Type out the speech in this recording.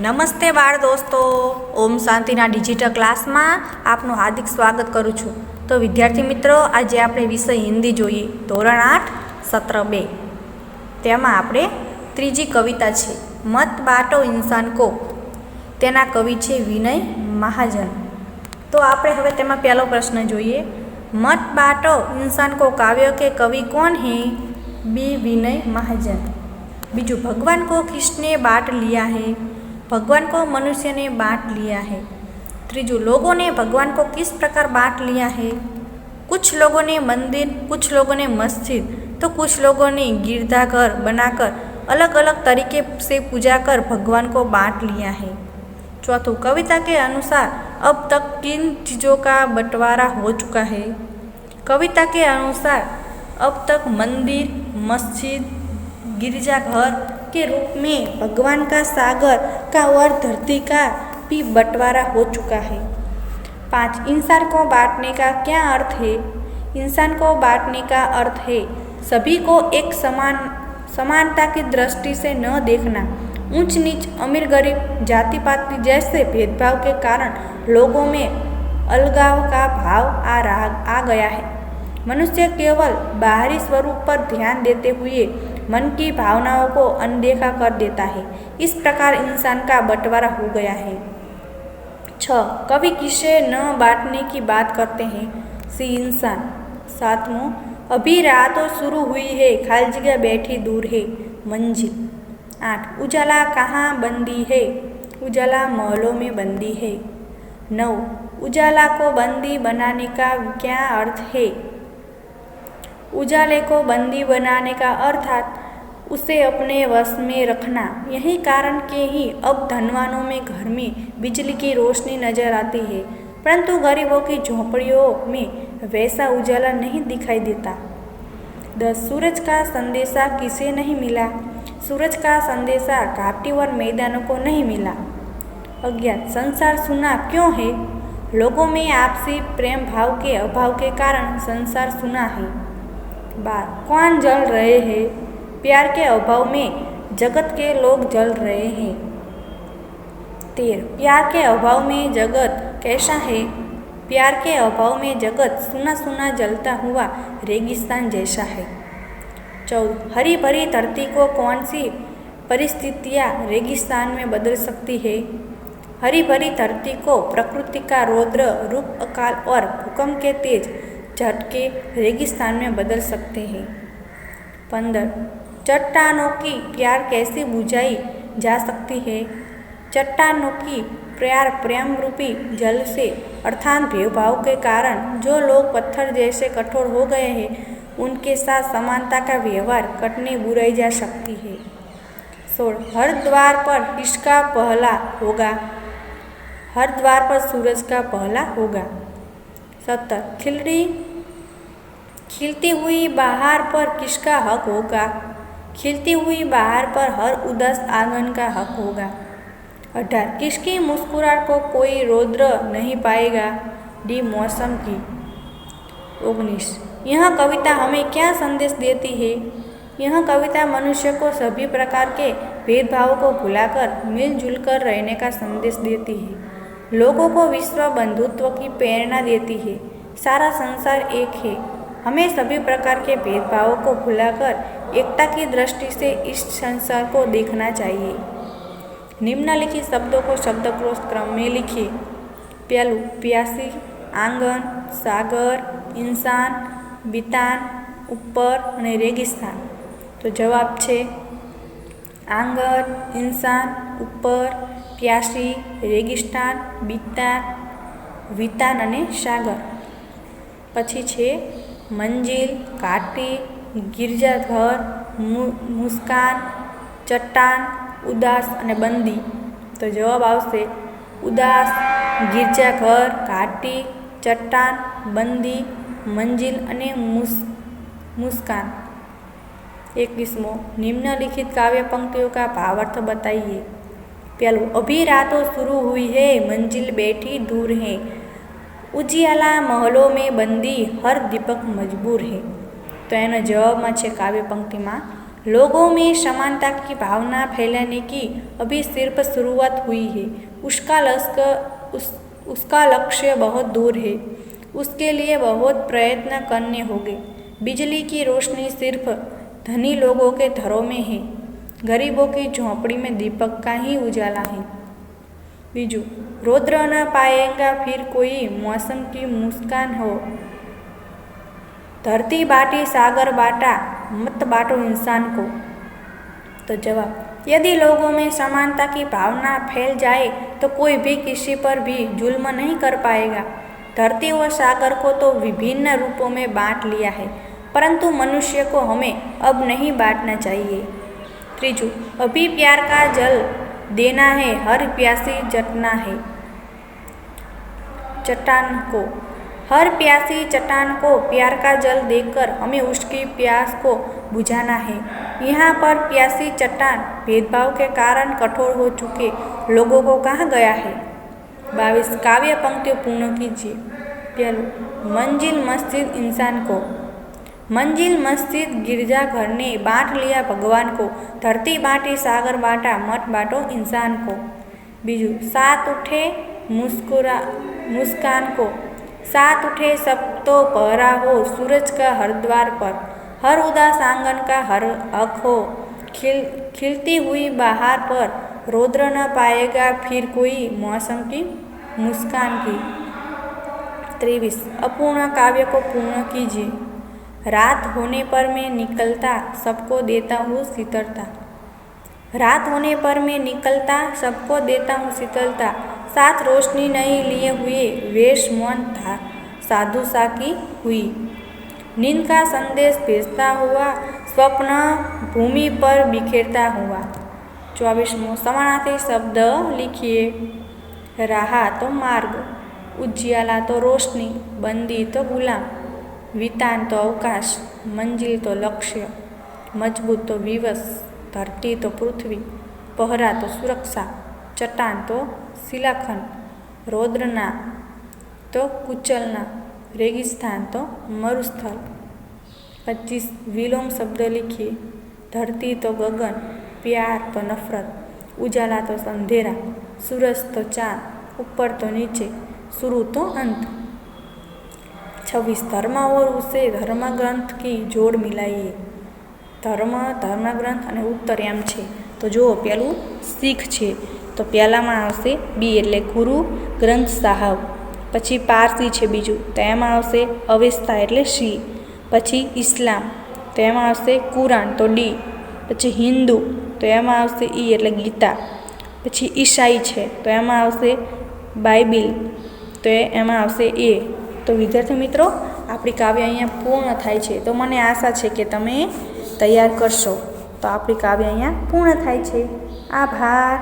નમસ્તે બાળ દોસ્તો, ઓમ શાંતિના ડિજિટલ ક્લાસમાં આપનું હાર્દિક સ્વાગત કરું છું. તો વિદ્યાર્થી મિત્રો, આજે આપણે વિષય હિન્દી જોઈએ, ધોરણ 8 સત્ર 2. તેમાં આપણે ત્રીજી કવિતા છે મત બાટો ઇન્સાન કો. તેના કવિ છે વિનય મહાજન. તો આપણે હવે તેમાં પહેલો પ્રશ્ન જોઈએ. મત બાટો ઇન્સાન કો કાવ્ય કે કવિ કોણ હે? બી વિનય महाजन. बीजू भगवान को किसने बांट लिया है? भगवान को मनुष्य ने बांट लिया है. त्रीजू लोगों ने भगवान को किस प्रकार बांट लिया है? कुछ लोगों ने मंदिर, कुछ लोगों ने मस्जिद, तो कुछ लोगों ने गिरजाघर बनाकर अलग अलग तरीके से पूजा कर भगवान को बांट लिया है. चौथों, कविता के अनुसार अब तक किन चीज़ों का बंटवारा हो चुका है? कविता के अनुसार अब तक मंदिर, मस्जिद, गिरजाघर के रूप में भगवान का सागर का और धरती का भी बंटवारा हो चुका है. 5. इंसान को बांटने का क्या अर्थ है? इंसान को बांटने का अर्थ है सभी को एक समानता की दृष्टि से न देखना. ऊंच नीच, अमीर गरीब, जाति पाति जैसे भेदभाव के कारण लोगों में अलगाव का भाव आ गया है. मनुष्य केवल बाहरी स्वरूप पर ध्यान देते हुए मन की भावनाओं को अनदेखा कर देता है. इस प्रकार इंसान का बंटवारा हो गया है. 6. कवि किसे न बांटने की बात करते हैं? सी इंसान. 7. अभी राह तो शुरू हुई है, खाली जगह बैठी दूर है मंजिल. 8. उजाला कहाँ बंदी है? उजाला महलों में बंदी है. 9. उजाला को बंदी बनाने का क्या अर्थ है? उजाले को बंदी बनाने का अर्थात उसे अपने वश में रखना. यही कारण के ही अब धनवानों में घर में बिजली की रोशनी नजर आती है, परंतु गरीबों की झोंपड़ियों में वैसा उजाला नहीं दिखाई देता. 10. सूरज का संदेशा किसे नहीं मिला? सूरज का संदेशा घाटी और मैदानों को नहीं मिला. 11. संसार सूना क्यों है? लोगों में आपसी प्रेम भाव के अभाव के कारण संसार सूना है. 12. कौन जल रहे हैं? प्यार के अभाव में जगत के लोग जल रहे हैं. 13. प्यार के अभाव में जगत कैसा है? प्यार के अभाव में जगत सुना सुना जलता हुआ रेगिस्तान जैसा है. 14. हरी भरी धरती को कौन सी परिस्थितियाँ रेगिस्तान में बदल सकती है? हरी भरी धरती को प्रकृति का रौद्र रूप, अकाल और भूकंप के तेज झटके रेगिस्तान में बदल सकते हैं. 15. चट्टानों की प्यार कैसे बुझाई जा सकती है? चट्टानों की प्यार प्रेम रूपी जल से अर्थात भेदभाव के कारण जो लोग पत्थर जैसे कठोर हो गए हैं उनके साथ समानता का व्यवहार कटने बुराई जा सकती है. 16. हर द्वार पर किसका पहला होगा? हर द्वार पर सूरज का पहला होगा. 17. खिलती हुई बहार पर किसका हक होगा? खिलती हुई बहार पर हर उदास आंगन का हक होगा. 18. किसकी मुस्कुराहट को कोई रौद्र नहीं पाएगा? डी मौसम की. 19. यह कविता हमें क्या संदेश देती है? यह कविता मनुष्य को सभी प्रकार के भेदभाव को भुलाकर मिलजुल कर रहने का संदेश देती है. लोगों को विश्व बंधुत्व की प्रेरणा देती है. सारा संसार एक है. हमें सभी प्रकार के भेदभावों को भुलाकर एकता की दृष्टि से इस संसार को देखना चाहिए. निम्नलिखित शब्दों को शब्दकोश क्रम में लिखिए. पहलू प्यासी, आंगन, सागर, इंसान, बितान, ऊपर અને रेगिस्तान. तो जवाब છે आंगन, इंसान, ऊपर, प्यासी, रेगिस्तान, बितान, वितान અને सागर. પછી છે मंजिल, घाटी, गिरजाघर, मुस्कान, चट्टान, उदास અને बंदी. तो जवाब આવશે उदास, गिरजाघर, घाटी, चट्टान, बंदी, मंजिल અને मुस्कान. 21. निम्नलिखित काव्य पंक्तियों का भावार्थ बताइए. पहलू अभी रात तो शुरू हुई है, मंजिल बैठी दूर है. उजियाला महलों में बंदी, हर दीपक मजबूर है. तो एनो जवाब में काव्य पंक्ति में लोगों में समानता की भावना फैलाने की अभी सिर्फ शुरुआत हुई है। उसका लक्ष्य बहुत दूर है। उसके लिए बहुत प्रयत्न करने होंगे। बिजली की रोशनी सिर्फ धनी लोगों के घरों में है। गरीबों की झोंपड़ी में दीपक का ही उजाला है। बीजू, रौद्र न पाएगा फिर कोई मौसम की मुस्कान हो। धरती बाटी सागर बाटा, मत बांटो इंसान को। तो जवाब, यदि लोगों में समानता की भावना फैल जाए तो कोई भी किसी पर भी जुल्म नहीं कर पाएगा। धरती और सागर को तो विभिन्न रूपों में बांट लिया है, परंतु मनुष्य को हमें अब नहीं बांटना चाहिए। तीजू, अभी प्यार का जल देना है, हर प्यासी चट्टान को। हर प्यासी चट्टान को प्यार का जल देकर हमें उसकी प्यास को बुझाना है। यहाँ पर प्यासी चट्टान भेदभाव के कारण कठोर हो चुके लोगों को कहाँ गया है। 22 काव्य पंक्तियों पूर्ण कीजिए। पहलू, मंजिल मस्जिद इंसान को। मंजिल मस्जिद गिरजाघर ने बांट लिया भगवान को। धरती बांटी सागर बांटा, मत बांटो इंसान को। बीजू, साथ उठे मुस्कान को। साथ उठे सब तो पहरा हो सूरज का हर द्वार पर। हर उदास आंगन का हर हक हो। खिलती हुई बहार पर रौद्र न पाएगा फिर कोई मौसम की मुस्कान की। 23 अपूर्ण काव्य को पूर्ण कीजिए। रात होने पर मैं निकलता, सबको देता हूँ शीतलता। रात होने पर मैं निकलता, सबको देता हूँ शीतलता। साथ रोशनी नहीं लिए हुए वेश मौन था, साधु सा की हुई। नींद का संदेश भेजता हुआ, स्वप्न भूमि पर बिखेरता हुआ। 24वां समानार्थी शब्द लिखिए। राह तो मार्ग, उजियाला तो रोशनी, बंदी तो गुलाम, वितान तो अवकाश, मंजिल तो लक्ष्य, मजबूत तो विवश, धरती तो पृथ्वी, पहरा तो सुरक्षा, चट्टान तो शिलाखंड, रौद्रना तो कुचलना, रेगिस्तान तो मरुस्थल। 25 विलोम शब्द लिखिए। धरती तो गगन, प्यार तो नफरत, उजाला तो अंधेरा, सूरज तो चांद, ऊपर तो नीचे, शुरू तो अंत। 26 धर्म और उसे धर्मग्रंथ की जोड़ मिलाइए। धर्मग्रंथ અને ઉત્તર એમ છે તો જુઓ પેલું શીખ છે તો પહેલામાં આવશે બી એટલે ગુરુ ગ્રંથ સાહબ, પછી પારસી છે બીજું તો એમાં આવશે અવેસ્તા એટલે સી, પછી ઇસ્લામ તો એમાં આવશે કુરાન તો ડી, પછી હિન્દુ તો એમાં આવશે ઈ એટલે ગીતા, પછી ઈસાઈ છે તો એમાં આવશે બાઇબલ તો એમાં આવશે એ। તો વિદ્યાર્થી મિત્રો આપણી કાવ્ય અહીંયા પૂર્ણ થાય છે। તો મને આશા છે કે તમે તૈયાર કરશો। તો આપણી કાવ્ય અહીંયા પૂર્ણ થાય છે। આભાર।